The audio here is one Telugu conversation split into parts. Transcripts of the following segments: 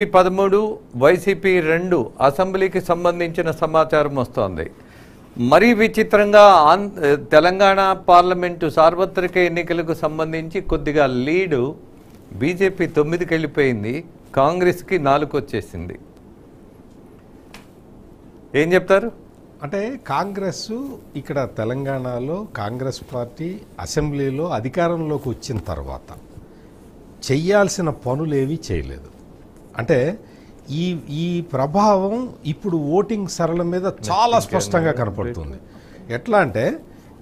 13 వైసీపీ 2 అసెంబ్లీకి సంబంధించిన సమాచారం వస్తోంది. మరీ విచిత్రంగా తెలంగాణ పార్లమెంటు సార్వత్రిక ఎన్నికలకు సంబంధించి కొద్దిగా లీడు బీజేపీ 9కి వెళ్ళిపోయింది, కాంగ్రెస్కి 4 వచ్చేసింది. ఏం చెప్తారు? అంటే కాంగ్రెస్ ఇక్కడ తెలంగాణలో కాంగ్రెస్ పార్టీ అసెంబ్లీలో అధికారంలోకి వచ్చిన తర్వాత చెయ్యాల్సిన పనులేవి చేయలేదు. అంటే ఈ ప్రభావం ఇప్పుడు ఓటింగ్ సరళ మీద చాలా స్పష్టంగా కనపడుతుంది. ఎట్లా అంటే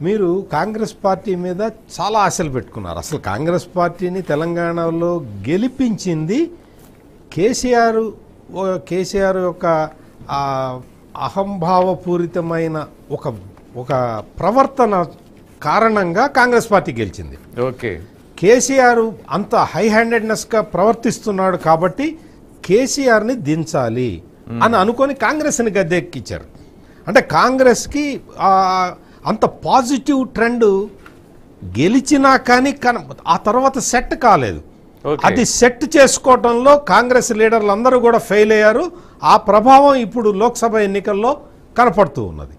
మీరు కాంగ్రెస్ పార్టీ మీద చాలా ఆశలు పెట్టుకున్నారు. అసలు కాంగ్రెస్ పార్టీని తెలంగాణలో గెలిపించింది కేసీఆర్ యొక్క అహంభావపూరితమైన ఒక ప్రవర్తన కారణంగా కాంగ్రెస్ పార్టీ గెలిచింది. ఓకే, కేసీఆర్ అంత హై హ్యాండెడ్నెస్గా ప్రవర్తిస్తున్నాడు కాబట్టి కేసీఆర్ని దించాలి అని అనుకొని కాంగ్రెస్ని గద్దెక్కించారు. అంటే కాంగ్రెస్కి అంత పాజిటివ్ ట్రెండ్ గెలిచినా కానీ ఆ తర్వాత సెట్ కాలేదు. అది సెట్ చేసుకోవడంలో కాంగ్రెస్ లీడర్లు అందరూ కూడా ఫెయిల్ అయ్యారు. ఆ ప్రభావం ఇప్పుడు లోక్సభ ఎన్నికల్లో కనపడుతూ ఉన్నది.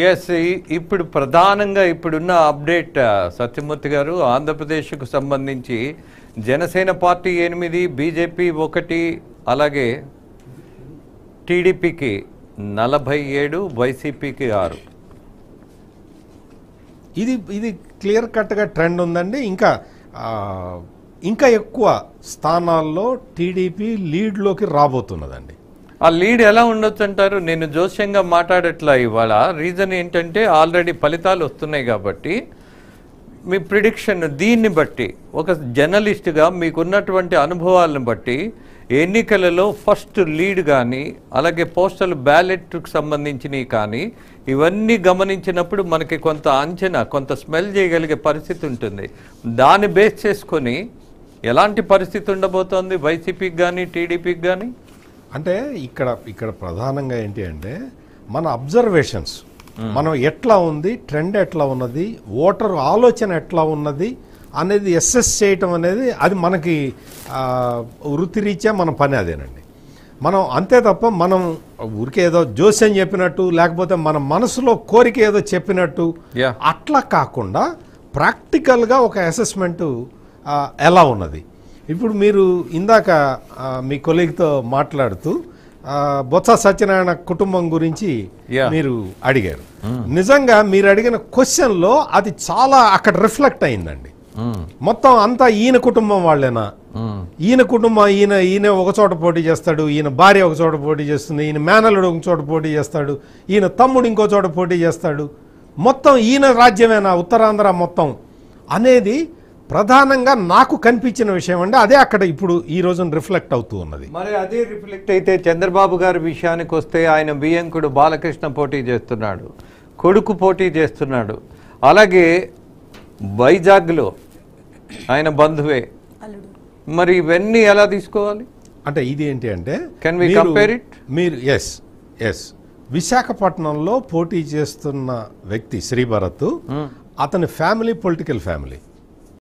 ఎస్, ఇప్పుడు ప్రధానంగా ఇప్పుడున్న అప్డేట్ సత్యమూర్తి గారు, ఆంధ్రప్రదేశ్కు సంబంధించి జనసేన పార్టీ 8, బీజేపీ 1, అలాగే టీడీపీకి 47, వైసీపీకి 6. ఇది క్లియర్ కట్గా ట్రెండ్ ఉందండి. ఇంకా ఎక్కువ స్థానాల్లో టీడీపీ లీడ్లోకి రాబోతున్నదండి. ఆ లీడ్ ఎలా ఉండొచ్చు అంటారు? నేను జోస్యంగా మాట్లాడట్లా ఇవాళ. రీజన్ ఏంటంటే ఆల్రెడీ ఫలితాలు వస్తున్నాయి కాబట్టి మీ ప్రిడిక్షన్ దీన్ని బట్టి, ఒక జర్నలిస్ట్గా మీకున్నటువంటి అనుభవాలను బట్టి ఎన్నికలలో ఫస్ట్ లీడ్ కానీ అలాగే పోస్టల్ బ్యాలెట్కి సంబంధించినవి కానీ ఇవన్నీ గమనించినప్పుడు మనకి కొంత అంచనా, కొంత స్మెల్ చేయగలిగే పరిస్థితి ఉంటుంది. దాన్ని బేస్ చేసుకొని ఎలాంటి పరిస్థితి ఉండబోతోంది వైసీపీకి కానీ టీడీపీకి కానీ? అంటే ఇక్కడ ప్రధానంగా ఏంటి అంటే మన అబ్జర్వేషన్స్, మనం ఎట్లా ఉంది, ట్రెండ్ ఎట్లా ఉన్నది, ఓటర్ ఆలోచన ఎట్లా ఉన్నది అనేది అసెస్ చేయటం అనేది అది మనకి వృత్తిరీత్యా మన పని అదేనండి. మనం అంతే తప్ప మనం ఊరికే ఏదో జోస్యం చెప్పినట్టు లేకపోతే మన మనసులో కోరిక ఏదో చెప్పినట్టు అట్లా కాకుండా ప్రాక్టికల్గా ఒక అసెస్మెంట్ ఎలా ఉన్నది. ఇప్పుడు మీరు ఇందాక మీ కొలీగ్తో మాట్లాడుతూ బొత్స సత్యనారాయణ కుటుంబం గురించి మీరు అడిగారు. నిజంగా మీరు అడిగిన క్వశ్చన్లో అది చాలా అక్కడ రిఫ్లెక్ట్ అయిందండి. మొత్తం అంతా ఈయన కుటుంబం వాళ్ళేనా, ఈయన కుటుంబం, ఈయన ఒక చోట పోటీ చేస్తాడు, ఈయన భార్య ఒక చోట పోటీ చేస్తుంది, ఈయన మేనల్లుడు ఒక చోట పోటీ చేస్తాడు, ఈయన తమ్ముడు ఇంకో చోట పోటీ చేస్తాడు, మొత్తం ఈయన రాజ్యమేనా ఉత్తరాంధ్ర మొత్తం అనేది ప్రధానంగా నాకు కనిపించిన విషయం అండి. అదే అక్కడ ఇప్పుడు ఈ రోజున రిఫ్లెక్ట్ అవుతూ ఉన్నది. మరి అదే రిఫ్లెక్ట్ అయితే చంద్రబాబు గారి విషయానికి వస్తే ఆయన బియ్యంకుడు బాలకృష్ణ పోటీ చేస్తున్నాడు, కొడుకు పోటీ చేస్తున్నాడు, అలాగే వైజాగ్లో ఆయన బంధువే. మరి ఇవన్నీ ఎలా తీసుకోవాలి? అంటే ఇది ఏంటి అంటే కెన్ వి కంపేర్ ఇట్? మీరు ఎస్ విశాఖపట్నంలో పోటీ చేస్తున్న వ్యక్తి శ్రీభరత్, అతని ఫ్యామిలీ పొలిటికల్ ఫ్యామిలీ.